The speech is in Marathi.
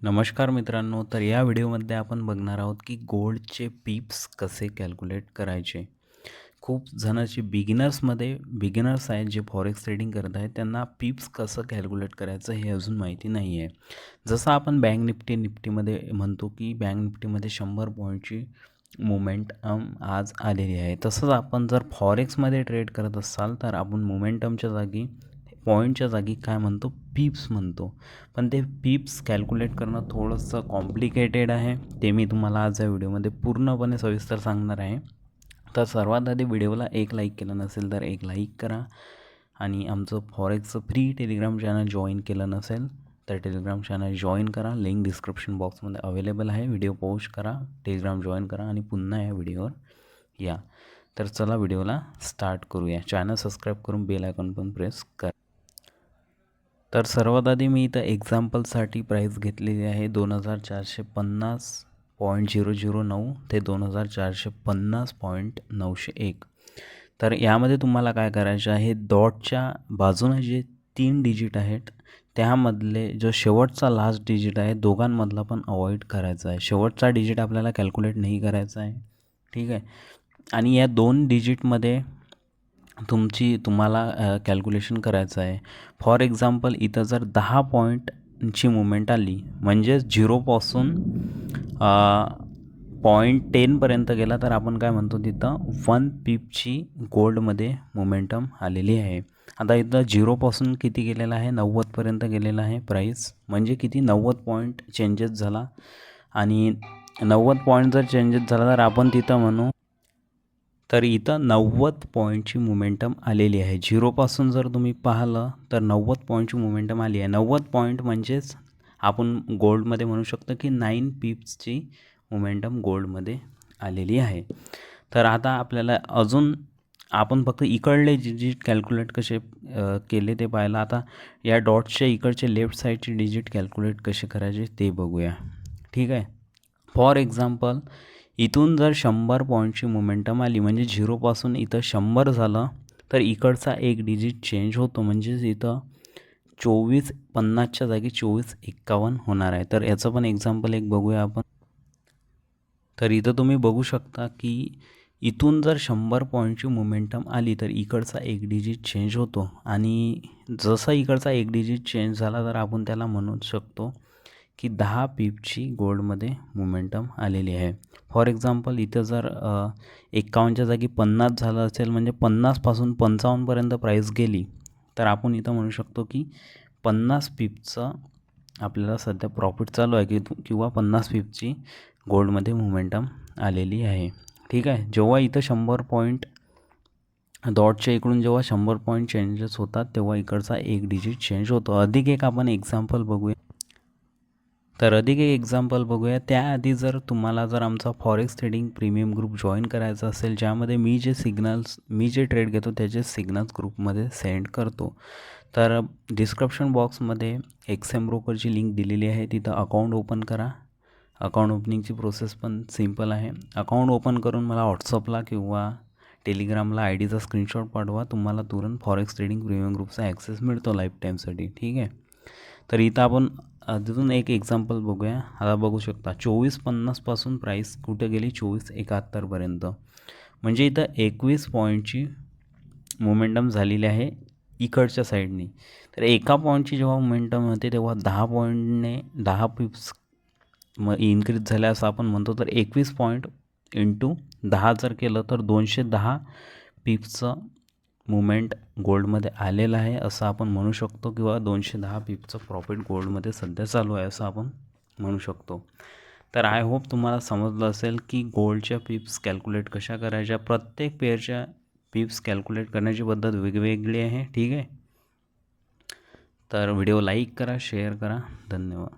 नमस्कार मित्रांनो, तर या व्हिडिओमध्ये आपण बघणार आहोत की गोल्डचे पिप्स कसे कॅल्क्युलेट करायचे. खूप जणांचे बिगिनर्स आहेत जे फॉरेक्स ट्रेडिंग करत आहेत, त्यांना पिप्स कसं कॅल्क्युलेट करायचं हे अजून माहिती नाही आहे. जसं आपण बँक निफ्टीमध्ये म्हणतो की बँक निफ्टीमध्ये 100 पॉईंटची मोमेंटम आज आलेली आहे. तसंच आपण जर फॉरेक्समध्ये ट्रेड करत असाल तर आपण मोमेंटमच्या जागी पॉईंटच्या जागी काय म्हणतो, पिप्स म्हणतो. पण ते पिप्स कॅल्क्युलेट करणं थोडंसं कॉम्प्लिकेटेड आहे. ते मी तुम्हाला आज या व्हिडिओमध्ये पूर्णपणे सविस्तर सांगणार आहे. तर सर्वात आधी व्हिडिओला एक लाईक केलं नसेल तर एक लाईक करा आणि आमचं फॉरेक्सचं फ्री टेलिग्राम चॅनल जॉईन केलं नसेल तर टेलिग्राम चॅनल जॉईन करा. लिंक डिस्क्रिप्शन बॉक्समध्ये अवेलेबल आहे. व्हिडिओ पॉज करा, टेलिग्राम जॉईन करा आणि पुन्हा या व्हिडिओवर या. तर चला व्हिडिओला स्टार्ट करूया. चॅनल सबस्क्राईब करून बेल आयकॉन पण प्रेस करा. तर सर्वात आधी मी इथं एक्झाम्पलसाठी प्राईस घेतलेली आहे 2450.009 ते 2450.901. तर यामध्ये तुम्हाला काय करायचं आहे, डॉटच्या बाजूने जे 3 डिजिट आहेत त्यामधले जो शेवटचा लास्ट डिजिट आहे दोघांमधला पण अवॉइड करायचा आहे. शेवटचा डिजिट आपल्याला कॅल्क्युलेट नाही करायचा आहे, ठीक आहे. आणि या 2 डिजिटमध्ये तुम्हाला कॅल्क्युलेशन करायचं आहे. फॉर एक्झाम्पल इथं जर 10 पॉईंटची मुवमेंट आली म्हणजेच 0पासून 0.10पर्यंत गेला तर आपण काय म्हणतो, तिथं 1 पिपची गोल्डमध्ये मोमेंटम आलेली आहे. आता इथं 0पासून किती गेलेला आहे, 90पर्यंत गेलेला आहे प्राईस. म्हणजे किती, 90 पॉईंट चेंजेस झाला. आणि 90 पॉईंट जर चेंजेस झाला तर आपण तिथं म्हणू, तर इथं 90 पॉईंटची मोमेंटम आलेली आहे. 0पासून जर तुम्ही पाहिलं तर 90 पॉईंटची मोमेंटम आली आहे. 90 पॉईंट म्हणजेच आपण गोल्डमध्ये म्हणू शकतो की 9 पिप्सची मोमेंटम गोल्डमध्ये आलेली आहे. तर आता आपल्याला अजून आपण फक्त इकडले डिजिट कॅल्क्युलेट कसे केले ते पाहिलं. आता या डॉट्सच्या इकडचे लेफ्ट साईडचे डिजिट कॅल्क्युलेट कसे करायचे ते बघूया, ठीक आहे. फॉर एक्झाम्पल इथून जर 100 पॉईंटची मोमेंटम आली म्हणजे 0पासून इथं 100 झालं तर इकडचा एक डिजिट चेंज होतो. म्हणजेच इथं 2450च्या जागी 2451 होणार आहे. तर याचं पण एक्झाम्पल एक बघूया आपण. तर इथं तुम्ही बघू शकता की इथून जर 100 पॉईंटची मोमेंटम आली तर इकडचा एक डिजिट चेंज होतो. आणि जसा इकडचा एक डिजिट चेंज झाला तर आपण त्याला म्हणू शकतो की 10 पिपची गोल्डमध्ये मोमेंटम आलेली आहे. फॉर एक्झाम्पल इथं जर 51च्या जागी 50 झालं असेल म्हणजे 50पासून 55पर्यंत प्राईस गेली तर आपण इथं म्हणू शकतो की 50 पिपचं आपल्याला सध्या प्रॉफिट चालू आहे किंवा 50 पिपची गोल्डमध्ये मोमेंटम आलेली आहे, ठीक आहे. जेव्हा इथं 100 पॉईंट डॉटच्या इकडून जेव्हा 100 पॉईंट चेंजेस होतात तेव्हा इकडचा एक डिजिट चेंज होतो. अधिक एक आपण एक्झाम्पल बघूया. तर अधिक एक एक्झाम्पल बघूया. त्याआधी जर तुम्हाला आमचा forex trading premium group join करायचा असेल, ज्यामध्ये मी जे ट्रेड घेतो त्याचे सिग्नल्स ग्रुपमध्ये सेंड करतो, तर डिस्क्रिप्शन बॉक्समध्ये एक्सएम ब्रोकरची लिंक दिलेली आहे. तिथं अकाउंट ओपन करा. अकाउंट ओपनिंगची प्रोसेस पण सिम्पल आहे. अकाउंट ओपन करून मला व्हॉट्सअपला किंवा टेलिग्रामला आय डीचा स्क्रीनशॉट पाठवा. तुम्हाला तुरंत फॉरेक्स ट्रेडिंग प्रीमियम ग्रुपचा ॲक्सेस मिळतो लाईफ टाईमसाठी, ठीक आहे. तर इथं आपण अजून एक एक्झाम्पल बघूया. आता बघू शकता 2450पासून प्राईस कुठे गेली, 2471पर्यंत. म्हणजे इथं 21 पॉईंटची मोमेंटम झालेली आहे इकडच्या साईडने. तर एका पॉईंटची जेव्हा मोमेंटम होते तेव्हा 10 पॉईंटने 10 पिप्स इन्क्रीज झाल्या असं आपण म्हणतो. तर 21 पॉईंट इंटू 10 जर केलं तर 210 पिप्सचं मुवमेंट गोल्डमध्ये आलेलं आहे असं आपण म्हणू शकतो, किंवा 210 पिपचं प्रॉफिट गोल्डमध्ये सध्या चालू आहे असं आपण म्हणू शकतो. तर आय होप तुम्हाला समजलं असेल की गोल्डच्या पिप्स कॅल्क्युलेट कशा करायच्या. प्रत्येक पेअरच्या पिप्स कॅल्क्युलेट करण्याची पद्धत वेगवेगळी आहे, ठीक आहे. तर व्हिडिओ लाईक करा, शेअर करा. धन्यवाद.